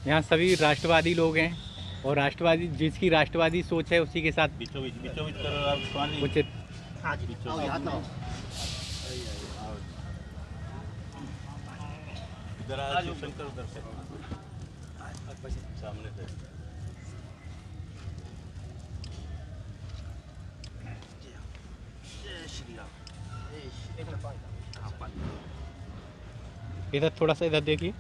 यहाँ सभी राष्ट्रवादी लोग हैं और राष्ट्रवादी जिसकी राष्ट्रवादी सोच है उसी के साथ बीचों बीच करो आप स्वामी उचित। हाँ जी बीचों बीच इधर आ शंकर उधर से सामने से जय श्री राम। इधर थोड़ा सा इधर देखिए।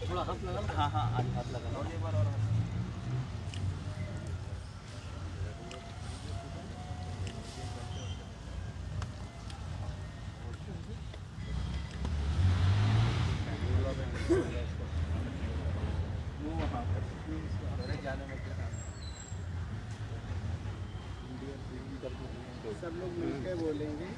थोड़ा हाथ लगा। हाँ हाँ आज हाथ लगा लो एक बार और। सब लोग मिलकर बोलेंगे।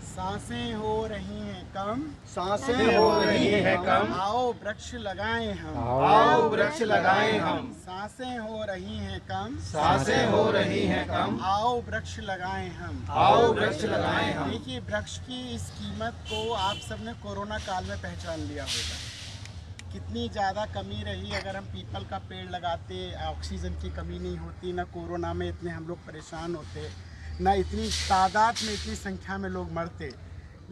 सांसें हो रही हैं कम, सांसें हो रही है कम, आओ वृक्ष लगाएं हम, आओ वृक्ष लगाएं हम। सांसें हो रही हैं कम, सांसें हो रही हैं कम, आओ वृक्ष लगाएं हम, आओ वृक्ष लगाएं हम। देखिए वृक्ष की इस कीमत को आप सबने कोरोना काल में पहचान लिया होगा। कितनी ज़्यादा कमी रही। अगर हम पीपल का पेड़ लगाते ऑक्सीजन की कमी नहीं होती, ना कोरोना में इतने हम लोग परेशान होते, ना इतनी तादाद में इतनी संख्या में लोग मरते।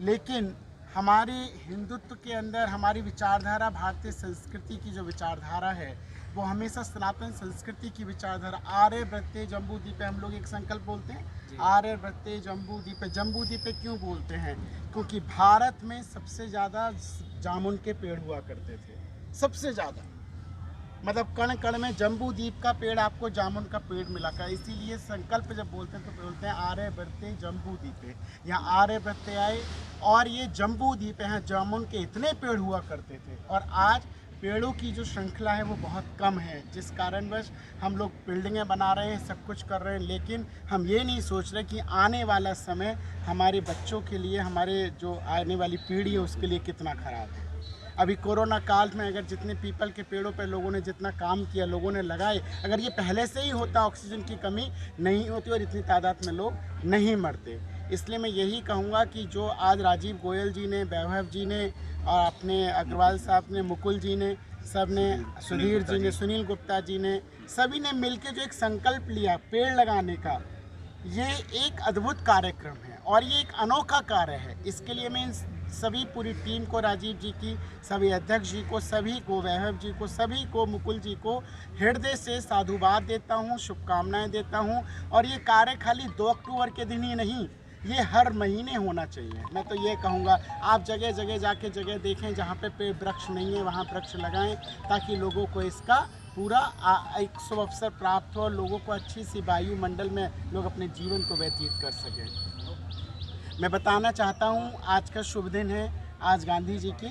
लेकिन हमारी हिंदुत्व के अंदर हमारी विचारधारा, भारतीय संस्कृति की जो विचारधारा है वो हमेशा सनातन संस्कृति की विचारधारा आर्य वृत्ते जम्बू द्वीपे, हम लोग एक संकल्प बोलते हैं आर्य वृत्ते जम्बू द्वीपे। जम्बू द्वीपे क्यों बोलते हैं? क्योंकि भारत में सबसे ज़्यादा जामुन के पेड़ हुआ करते थे, सबसे ज़्यादा। मतलब कण कण में जम्बू द्वीप का पेड़ आपको जामुन का पेड़ मिला कर, इसीलिए संकल्प जब बोलते हैं तो बोलते हैं आर्य वृत्ते जम्बू द्वीपे। यहाँ आर्य वृत्ते आए और ये जम्बू द्वीपे हैं, जामुन के इतने पेड़ हुआ करते थे। और आज पेड़ों की जो श्रृंखला है वो बहुत कम है, जिस कारणवश हम लोग बिल्डिंगें बना रहे हैं, सब कुछ कर रहे हैं, लेकिन हम ये नहीं सोच रहे कि आने वाला समय हमारे बच्चों के लिए, हमारे जो आने वाली पीढ़ी है उसके लिए कितना ख़राब है। अभी कोरोना काल में अगर जितने पीपल के पेड़ों पर लोगों ने जितना काम किया, लोगों ने लगाए, अगर ये पहले से ही होता ऑक्सीजन की कमी नहीं होती और इतनी तादाद में लोग नहीं मरते। इसलिए मैं यही कहूँगा कि जो आज राजीव गोयल जी ने, वैभव जी ने और अपने अग्रवाल साहब ने, मुकुल जी ने, सब ने, सुधीर जी ने, सुनील गुप्ता जी ने, सभी ने मिलकर जो एक संकल्प लिया पेड़ लगाने का, ये एक अद्भुत कार्यक्रम है और ये एक अनोखा कार्य है। इसके लिए मैं सभी पूरी टीम को, राजीव जी की, सभी अध्यक्ष जी को, सभी को, वैभव जी को, सभी को, मुकुल जी को हृदय से साधुवाद देता हूँ, शुभकामनाएं देता हूँ। और ये कार्य खाली 2 अक्टूबर के दिन ही नहीं, ये हर महीने होना चाहिए। मैं तो ये कहूँगा आप जगह जगह जाके जगह देखें जहाँ पे पेड़ वृक्ष नहीं है वहाँ वृक्ष लगाएं, ताकि लोगों को इसका पूरा एक शुभ अवसर प्राप्त हो और लोगों को अच्छी सी वायुमंडल में लोग अपने जीवन को व्यतीत कर सकें। मैं बताना चाहता हूँ आज का शुभ दिन है, आज गांधी जी की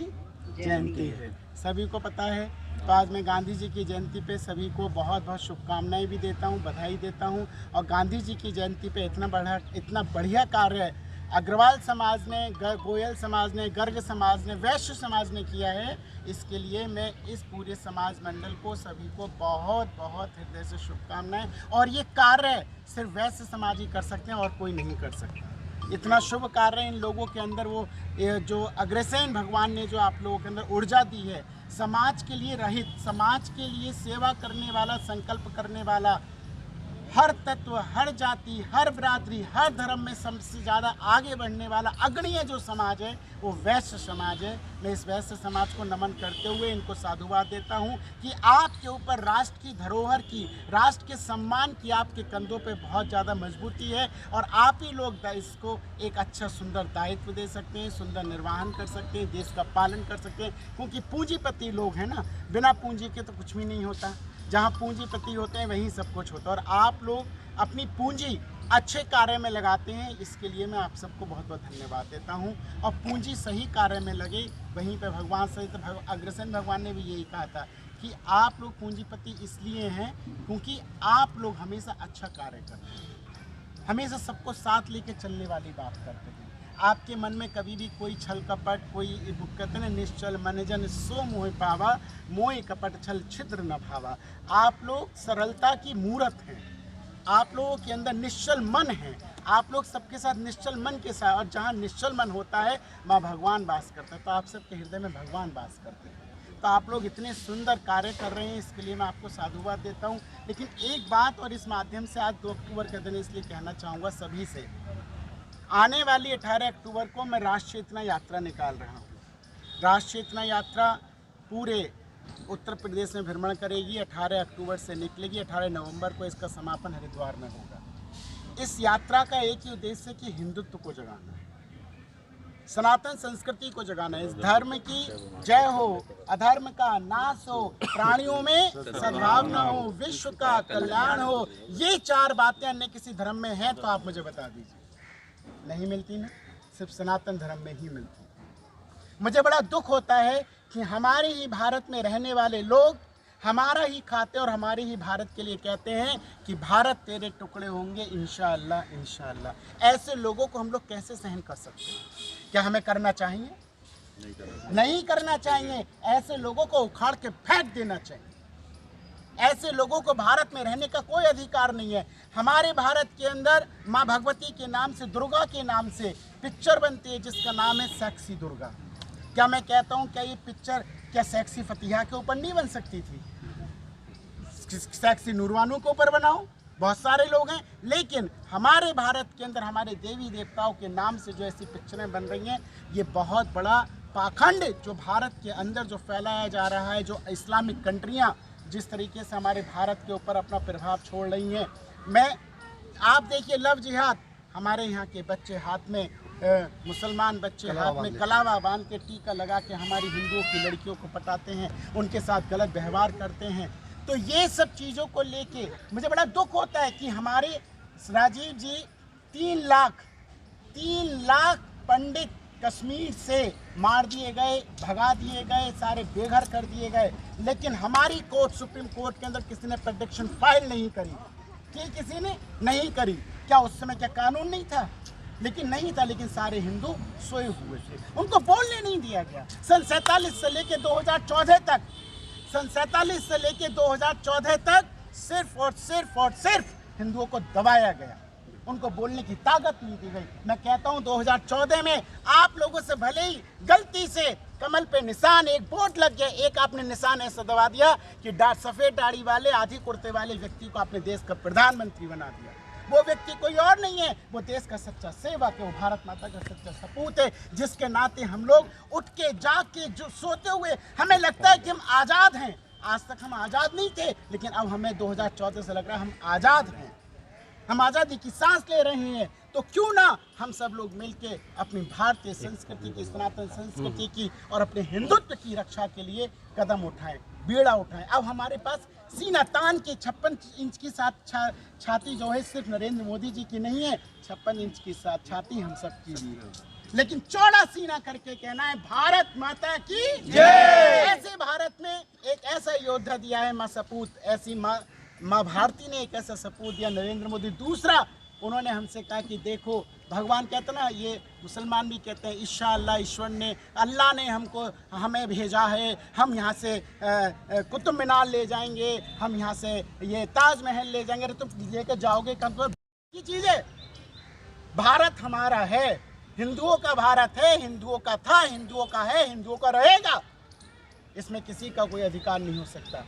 जयंती है, सभी को पता है। तो आज मैं गांधी जी की जयंती पे सभी को बहुत बहुत शुभकामनाएं भी देता हूँ, बधाई देता हूँ। और गांधी जी की जयंती पे इतना बढ़िया कार्य अग्रवाल समाज ने, गोयल समाज ने, गर्ग समाज ने, वैश्य समाज ने किया है। इसके लिए मैं इस पूरे समाज मंडल को, सभी को बहुत बहुत हृदय से शुभकामनाएं। और ये कार्य सिर्फ वैश्य समाज ही कर सकते हैं और कोई नहीं कर सकता। इतना शुभ कार्य इन लोगों के अंदर, वो जो अग्रसेन भगवान ने जो आप लोगों के अंदर ऊर्जा दी है, समाज के लिए रहित, समाज के लिए सेवा करने वाला, संकल्प करने वाला, हर तत्व, हर जाति, हर बिरादरी, हर धर्म में सबसे ज़्यादा आगे बढ़ने वाला अग्रणीय जो समाज है वो वैश्य समाज है। मैं इस वैश्य समाज को नमन करते हुए इनको साधुवाद देता हूँ कि आपके ऊपर राष्ट्र की धरोहर की, राष्ट्र के सम्मान की आपके कंधों पे बहुत ज़्यादा मजबूती है और आप ही लोग इसको एक अच्छा सुंदर दायित्व दे सकते हैं, सुंदर निर्वहन कर सकते हैं, देश का पालन कर सकते हैं। क्योंकि पूंजीपति लोग हैं ना, बिना पूंजी के तो कुछ भी नहीं होता। जहाँ पूंजीपति होते हैं वहीं सब कुछ होता है और आप लोग अपनी पूंजी अच्छे कार्य में लगाते हैं। इसके लिए मैं आप सबको बहुत बहुत धन्यवाद देता हूँ। और पूंजी सही कार्य में लगे, वहीं पे भगवान सहित अग्रसेन भगवान ने भी यही कहा था कि आप लोग पूंजीपति इसलिए हैं क्योंकि आप लोग हमेशा अच्छा कार्य करते हैं, हमेशा सबको साथ लेके चलने वाली बात करते हैं। आपके मन में कभी भी कोई छल कपट, कोई कहते हैं निश्चल मन जन सो मोह पावा, मोह कपट छल छिद्र न भावा। आप लोग सरलता की मूर्त हैं, आप लोगों के अंदर निश्चल मन है, आप लोग सबके साथ निश्चल मन के साथ, और जहाँ निश्चल मन होता है वहाँ भगवान वास करता है। तो आप सबके हृदय में भगवान वास करते हैं। तो आप लोग इतने सुंदर कार्य कर रहे हैं, इसके लिए मैं आपको साधुवाद देता हूँ। लेकिन एक बात, और इस माध्यम से आज 2 अक्टूबर के दिन इसलिए कहना चाहूँगा सभी से, आने वाली 18 अक्टूबर को मैं राष्ट्रीय चेतना यात्रा निकाल रहा हूँ। राष्ट्रीय चेतना यात्रा पूरे उत्तर प्रदेश में भ्रमण करेगी। 18 अक्टूबर से निकलेगी, 18 नवंबर को इसका समापन हरिद्वार में होगा। इस यात्रा का एक ही उद्देश्य है कि हिंदुत्व को जगाना है, सनातन संस्कृति को जगाना है, इस धर्म की जय हो, अधर्म का नाश हो, प्राणियों में सद्भावना हो, विश्व का कल्याण हो। ये 4 बातें अन्य किसी धर्म में हैं तो आप मुझे बता दीजिए। नहीं मिलती ना, सिर्फ सनातन धर्म में ही मिलती। मुझे बड़ा दुख होता है कि हमारे ही भारत में रहने वाले लोग हमारा ही खाते और हमारे ही भारत के लिए कहते हैं कि भारत तेरे टुकड़े होंगे इंशाअल्लाह इंशाअल्लाह। ऐसे लोगों को हम लोग कैसे सहन कर सकते हैं? क्या हमें करना चाहिए? नहीं करना चाहिए। ऐसे लोगों को उखाड़ के फेंक देना चाहिए। ऐसे लोगों को भारत में रहने का कोई अधिकार नहीं है। हमारे भारत के अंदर माँ भगवती के नाम से, दुर्गा के नाम से पिक्चर बनती है जिसका नाम है सेक्सी दुर्गा। क्या मैं कहता हूँ, क्या ये पिक्चर क्या सेक्सी फतिहा के ऊपर नहीं बन सकती थी? सेक्सी नूरवानों के ऊपर बनाओ, बहुत सारे लोग हैं। लेकिन हमारे भारत के अंदर हमारे देवी देवताओं के नाम से जो ऐसी पिक्चरें बन रही हैं, ये बहुत बड़ा पाखंड जो भारत के अंदर जो फैलाया जा रहा है, जो इस्लामिक कंट्रियाँ जिस तरीके से हमारे भारत के ऊपर अपना प्रभाव छोड़ रही हैं। आप देखिए, लव जिहाद, हमारे यहाँ के बच्चे हाथ में मुसलमान बच्चे हाथ में कलावा बांध के टीका लगा के हमारी हिंदुओं की लड़कियों को पटाते हैं, उनके साथ गलत व्यवहार करते हैं। तो ये सब चीज़ों को लेके मुझे बड़ा दुख होता है कि हमारे राजीव जी 3 लाख पंडित कश्मीर से मार दिए गए, भगा दिए गए, सारे बेघर कर दिए गए। लेकिन हमारी कोर्ट, सुप्रीम कोर्ट के अंदर किसी ने प्रोटेक्शन फाइल नहीं करी। किसी ने नहीं करी। क्या उस समय क्या कानून नहीं था? लेकिन नहीं था। लेकिन सारे हिंदू सोए हुए थे, उनको बोलने नहीं दिया गया। सन 47 से लेके 2014 तक, सन 47 से लेके 2014 तक सिर्फ और सिर्फ हिंदुओं को दबाया गया, उनको बोलने की ताकत नहीं दी गई। मैं कहता हूं 2014 में आप लोगों से भले ही गलती से कमल पे निशान, एक बोर्ड लग गया, एक आपने निशान ऐसा दबा दिया कि सफ़ेद दाढ़ी वाले, आधी कुर्ते वाले व्यक्ति को आपने देश का प्रधानमंत्री बना दिया। वो व्यक्ति कोई और नहीं है, वो देश का सच्चा सेवक है, वो भारत माता का सच्चा सपूत है, जिसके नाते हम लोग उठ के जाग के जो सोते हुए हमें लगता है कि हम आज़ाद हैं। आज तक हम आज़ाद नहीं थे, लेकिन अब हमें 2014 से लग रहा है हम आज़ाद हैं, हम आज़ादी की सांस ले रहे हैं। तो क्यों ना हम सब लोग मिलके अपनी भारतीय संस्कृति की, सनातन संस्कृति की और अपने हिंदुत्व की रक्षा के लिए कदम उठाएं, बीड़ा उठाएं। अब हमारे पास सीना तान के 56 इंच की साथ छाती जो है सिर्फ नरेंद्र मोदी जी की नहीं है, 56 इंच की साथ छाती हम सब की भी है। लेकिन चौड़ा सीना करके कहना है भारत माता की जय। ऐसे भारत में एक ऐसा योद्धा दिया है माँ सपूत, ऐसी माँ भारती ने एक ऐसा सपूत दिया, नरेंद्र मोदी। दूसरा, उन्होंने हमसे कहा कि देखो, भगवान कहते ना, ये मुसलमान भी कहते हैं इंशाअल्लाह, ईश्वर ने, अल्लाह ने हमें भेजा है, हम यहाँ से कुतुब मीनार ले जाएंगे, हम यहाँ से ये ताजमहल ले जाएंगे। अरे तुम लेकर जाओगे कब? तो ये चीज़ें, भारत हमारा है, हिंदुओं का भारत है, हिंदुओं का था, हिंदुओं का है, हिंदुओं का रहेगा। इसमें किसी का कोई अधिकार नहीं हो सकता।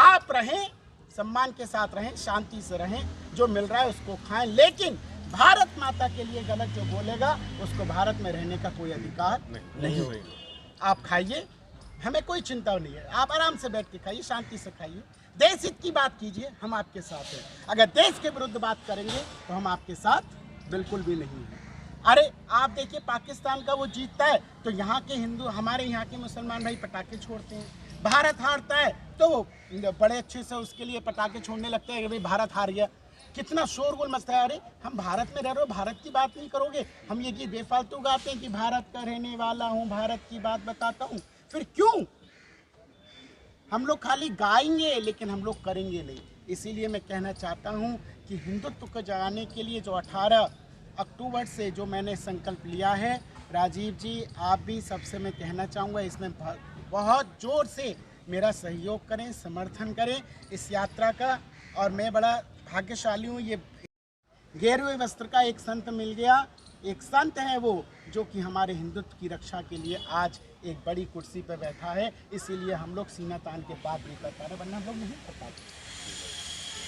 आप रहें, सम्मान के साथ रहें, शांति से रहें, जो मिल रहा है उसको खाएं। लेकिन भारत माता के लिए गलत जो बोलेगा उसको भारत में रहने का कोई अधिकार नहीं होगा। आप खाइए, हमें कोई चिंता नहीं है, आप आराम से बैठ के खाइए, शांति से खाइए, देश हित की बात कीजिए, हम आपके साथ हैं। अगर देश के विरुद्ध बात करेंगे तो हम आपके साथ बिल्कुल भी नहीं हैं। अरे आप देखिए, पाकिस्तान का वो जीतता है तो यहाँ के हिंदू, हमारे यहाँ के मुसलमान भाई पटाखे छोड़ते हैं। भारत हारता है तो वो बड़े अच्छे से उसके लिए पटाखे छोड़ने लगते हैं कि भाई भारत हार गया। कितना शोरगुल मचता है। अरे हम भारत में रह रहे हो, भारत की बात नहीं करोगे? हम ये गीत बेफालतू गाते हैं कि भारत का रहने वाला हूँ, भारत की बात बताता हूँ। फिर क्यों हम लोग खाली गाएंगे लेकिन हम लोग करेंगे नहीं? इसीलिए मैं कहना चाहता हूँ कि हिंदुत्व को जगाने के लिए जो 18 अक्टूबर से जो मैंने संकल्प लिया है, राजीव जी आप भी सबसे मैं कहना चाहूँगा, इसमें बहुत ज़ोर से मेरा सहयोग करें, समर्थन करें इस यात्रा का। और मैं बड़ा भाग्यशाली हूँ, गेरुए वस्त्र का एक संत मिल गया। एक संत है वो जो कि हमारे हिंदुत्व की रक्षा के लिए आज एक बड़ी कुर्सी पर बैठा है। इसीलिए हम लोग सीना तान के बात नहीं कर पा रहे, वरना हम लोग नहीं कर पाते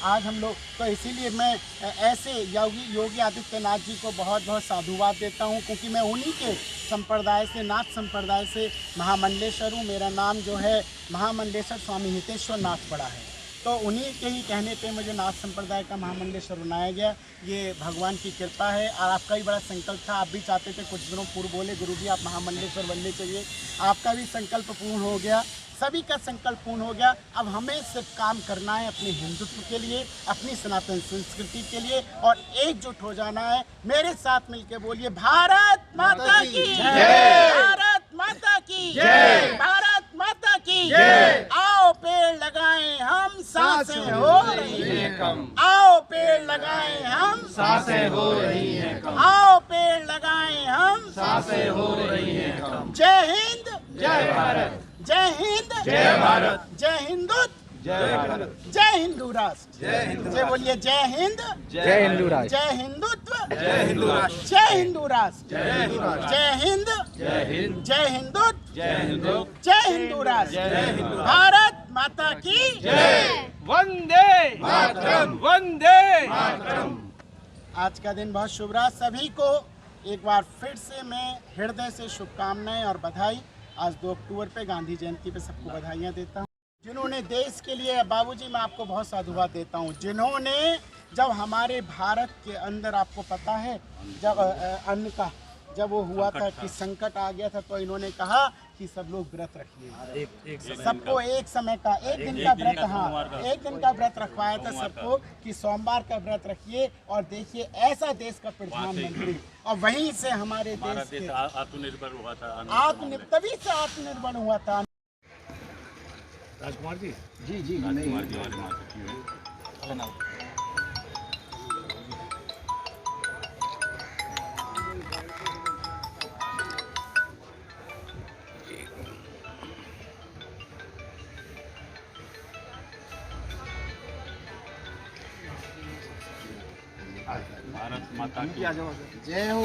आज हम लोग। तो इसीलिए मैं ऐसे योगी आदित्यनाथ जी को बहुत बहुत साधुवाद देता हूँ, क्योंकि मैं उन्हीं के संप्रदाय से, नाथ संप्रदाय से महामंडलेश्वर हूँ। मेरा नाम जो है महामंडलेश्वर स्वामी हितेश्वर नाथ पड़ा है, तो उन्हीं के ही कहने पे मुझे नाथ संप्रदाय का महामंडलेश्वर बनाया गया। ये भगवान की कृपा है। और आपका भी बड़ा संकल्प था, आप भी चाहते थे, कुछ दिनों पूर्व बोले गुरु जी आप महामंडलेश्वर बनने चाहिए, आपका भी संकल्प पूर्ण हो गया, सभी का संकल्प पूर्ण हो गया। अब हमें सिर्फ काम करना है अपने हिंदुत्व के लिए, अपनी सनातन संस्कृति के लिए, और एकजुट हो जाना है। मेरे साथ मिलके बोलिए भारत माता की जय, भारत माता की जय, भारत माता की जय। आओ पेड़ लगाएं हम, सांसें हो रही हैं कम। आओ पेड़ लगाएं हम, सांसें हो रही हैं कम। आओ पेड़ लगाएं हम, सांसें हो रही हैं कम। जय हिंद, जय भारत, जय हिंद, जय भारत, जय हिंदुत्व, जय भारत, जय हिंदू राष्ट्र, जय हिंदू, जय बोलिए जय हिंद, जय हिंदू राष्ट्र, जय हिंदुत्व, जय हिंदू राष्ट्र, जय हिंदू राष्ट्र, जय हिंदू राष्ट्र, जय हिंद, जय हिंद, जय हिंदुत्व, जय हिंदू, जय हिंदू राष्ट्र, जय हिंदू, भारत माता की जय। वंदे मातरम, वंदे मातरम। आज का दिन बहुत शुभ रहा। सभी को एक बार फिर से मैं हृदय से शुभकामनाएं और बधाई। आज 2 अक्टूबर पे गांधी जयंती पे सबको बधाइयाँ देता हूँ। जिन्होंने देश के लिए, बाबूजी मैं आपको बहुत साधुवाद देता हूँ, जिन्होंने जब हमारे भारत के अंदर, आपको पता है जब अन्न का जब वो हुआ था कि संकट आ गया था, तो इन्होंने कहा कि सब लोग व्रत रखिए, सबको एक समय का, एक दिन का व्रत, हाँ एक दिन का व्रत रखवाया था सबको कि सोमवार का व्रत रखिए। और देखिए ऐसा देश का प्रधानमंत्री, और वहीं से हमारे देश के आत्मनिर्भर हुआ था, तभी से आत्मनिर्भर हुआ था। राजकुमार जी, जी राजकुमार जी हमारी माता की है। भारत माता की जय हो,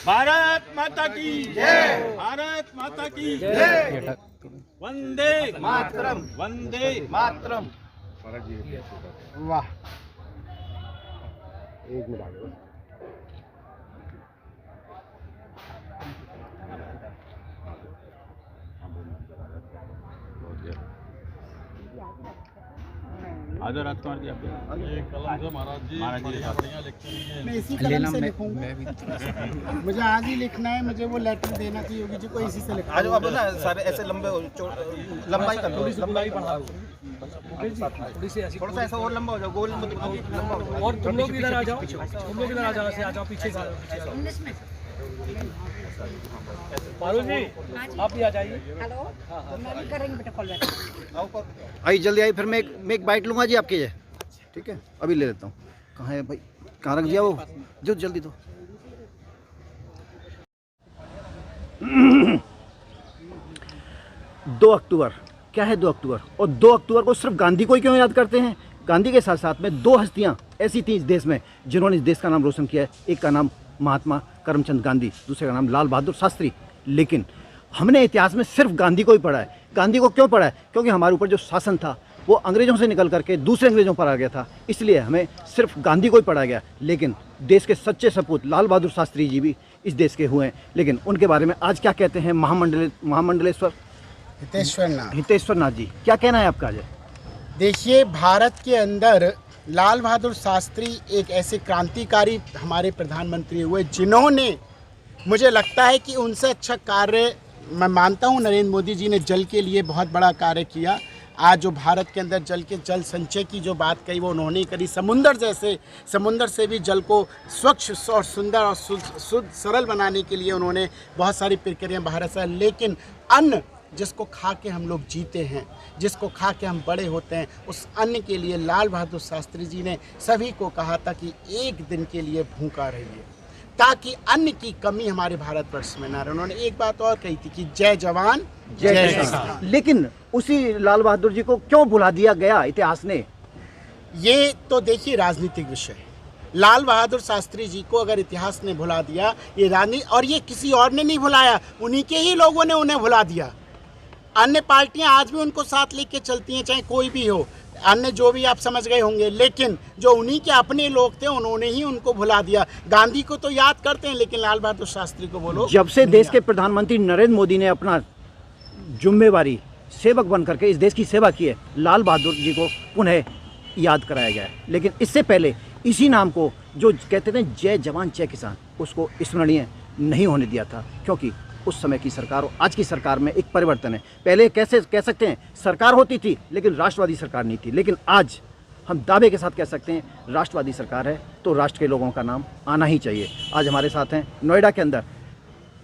भारत माता की जय, भारत माता की जय। वंदे मातरम, वंदे मातरम। वाह। आजा राजकुमार जी, आप महाराज जी मैं इसी कलम से लिखूंगा, मुझे आज ही लिखना है, मुझे वो लेटर देना थी योगी जी को, इसी से लिखना। आज अब ना सारे ऐसे लंबे लंबाई कर लो, लंबाई बढ़ा थोड़ी सी ऐसी थोड़ा सा ऐसा और लंबा हो जाओ, गोल मत लंबा हो जाओ। और तुम लोग इधर आ जाओ, तुम लोग इधर आ जाओ, ऐसे आ जाओ, पीछे से आ जाओ। पारू जी आप भी आ जाइए। हेलो, मैं भी करेंगे बेटा कॉल बैक। आई जल्दी आई, फिर मैं एक बाइट लूँगा जी आपके ये, ठीक है अभी ले लेता हूँ। कहाँ है भाई, कहाँ रख दिया वो, जो जल्दी दो। 2 अक्टूबर क्या है 2 अक्टूबर, और 2 अक्टूबर को सिर्फ गांधी को ही क्यों याद करते हैं? गांधी के साथ साथ में 2 हस्तियाँ ऐसी थी इस देश में जिन्होंने इस देश का नाम रोशन किया है। एक का नाम महात्मा करमचंद गांधी, दूसरे का नाम लाल बहादुर शास्त्री। लेकिन हमने इतिहास में सिर्फ गांधी को ही पढ़ा है। गांधी को क्यों पढ़ा है? क्योंकि हमारे ऊपर जो शासन था वो अंग्रेज़ों से निकल करके दूसरे अंग्रेज़ों पर आ गया था, इसलिए हमें सिर्फ गांधी को ही पढ़ा गया। लेकिन देश के सच्चे सपूत लाल बहादुर शास्त्री जी भी इस देश के हुए हैं। लेकिन उनके बारे में आज क्या कहते हैं महामंडलेश्वर हितेश्वर नाथ जी, क्या कहना है आपका? देखिए, भारत के अंदर लाल बहादुर शास्त्री एक ऐसे क्रांतिकारी हमारे प्रधानमंत्री हुए जिन्होंने, मुझे लगता है कि उनसे अच्छा कार्य मैं मानता हूँ नरेंद्र मोदी जी ने जल के लिए बहुत बड़ा कार्य किया। आज जो भारत के अंदर जल संचय की जो बात कही वो उन्होंने करी। समुंदर से भी जल को स्वच्छ और सुंदर और शुद्ध सरल बनाने के लिए उन्होंने बहुत सारी प्रक्रियाएं भारत से। लेकिन अन्न जिसको खा के हम लोग जीते हैं, जिसको खा के हम बड़े होते हैं, उस अन्न के लिए लाल बहादुर शास्त्री जी ने सभी को कहा था कि एक दिन के लिए भूखा रहिए ताकि अन्न की कमी हमारे भारतवर्ष में ना रहे। उन्होंने एक बात और कही थी कि जय जवान जय किसान। लेकिन उसी लाल बहादुर जी को क्यों भुला दिया गया इतिहास ने? ये तो देखिए राजनीतिक विषय, लाल बहादुर शास्त्री जी को अगर इतिहास ने भुला दिया, ये रानी, और ये किसी और ने नहीं भुलाया, उन्हीं के ही लोगों ने उन्हें भुला दिया। अन्य पार्टियां आज भी उनको साथ लेके चलती हैं, चाहे कोई भी हो, अन्य जो भी आप समझ गए होंगे, लेकिन जो उन्हीं के अपने लोग थे उन्होंने ही उनको भुला दिया। गांधी को तो याद करते हैं, लेकिन लाल बहादुर शास्त्री को बोलो। जब से देश के प्रधानमंत्री नरेंद्र मोदी ने अपना जिम्मेवारी सेवक बन करके इस देश की सेवा की है, लाल बहादुर जी को पुनः याद कराया गया है। लेकिन इससे पहले इसी नाम को जो कहते थे जय जवान जय किसान, उसको स्मरणीय नहीं होने दिया था, क्योंकि उस समय की सरकार और आज की सरकार में एक परिवर्तन है। पहले कैसे कह सकते हैं सरकार होती थी लेकिन राष्ट्रवादी सरकार नहीं थी, लेकिन आज हम दावे के साथ कह सकते हैं राष्ट्रवादी सरकार है, तो राष्ट्र के लोगों का नाम आना ही चाहिए। आज हमारे साथ हैं नोएडा के अंदर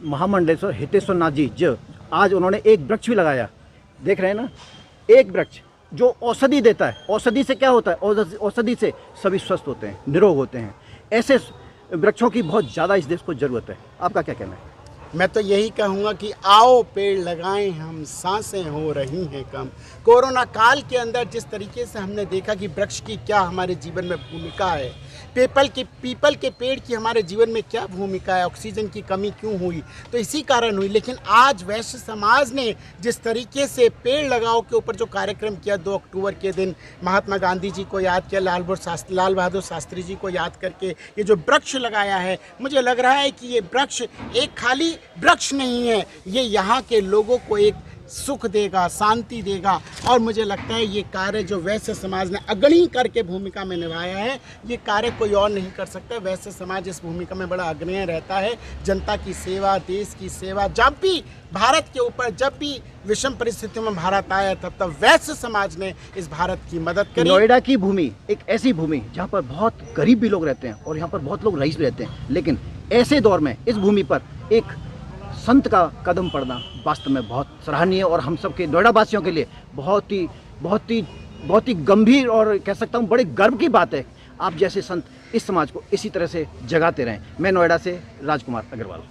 महामंडलेश्वर हितेश्वर नाथ जी, जो आज उन्होंने एक वृक्ष भी लगाया, देख रहे हैं ना, एक वृक्ष जो औषधि देता है। औषधि से क्या होता है? औषधि से सभी स्वस्थ होते हैं, निरोग होते हैं। ऐसे वृक्षों की बहुत ज़्यादा इस देश को ज़रूरत है। आपका क्या कहना है? मैं तो यही कहूँगा कि आओ पेड़ लगाएं हम, सांसें हो रही हैं कम। कोरोना काल के अंदर जिस तरीके से हमने देखा कि वृक्ष की क्या हमारे जीवन में भूमिका है, पीपल के पेड़ की हमारे जीवन में क्या भूमिका है, ऑक्सीजन की कमी क्यों हुई, तो इसी कारण हुई। लेकिन आज वैश्य समाज ने जिस तरीके से पेड़ लगाओ के ऊपर जो कार्यक्रम किया, 2 अक्टूबर के दिन महात्मा गांधी जी को याद किया, लाल बहादुर शास्त्री जी को याद करके ये जो वृक्ष लगाया है, मुझे लग रहा है कि ये वृक्ष एक खाली वृक्ष नहीं है, ये यहाँ के लोगों को एक सुख देगा, शांति देगा। और मुझे लगता है ये कार्य जो वैश्य समाज ने अग्रणी करके भूमिका में निभाया है, ये कार्य कोई और नहीं कर सकता। वैश्य समाज इस भूमिका में बड़ा अग्रणी रहता है, जनता की सेवा, देश की सेवा। जब भी भारत के ऊपर, जब भी विषम परिस्थितियों में भारत आया, तब वैश्य समाज ने इस भारत की मदद करी। नोएडा की भूमि एक ऐसी भूमि जहाँ पर बहुत गरीब भी लोग रहते हैं और यहाँ पर बहुत लोग रईस भी रहते हैं, लेकिन ऐसे दौर में इस भूमि पर एक संत का कदम पड़ना वास्तव में बहुत सराहनीय और हम सब के नोएडा वासियों के लिए बहुत ही गंभीर और कह सकता हूँ बड़े गर्व की बात है। आप जैसे संत इस समाज को इसी तरह से जगाते रहें। मैं नोएडा से राजकुमार अग्रवाल।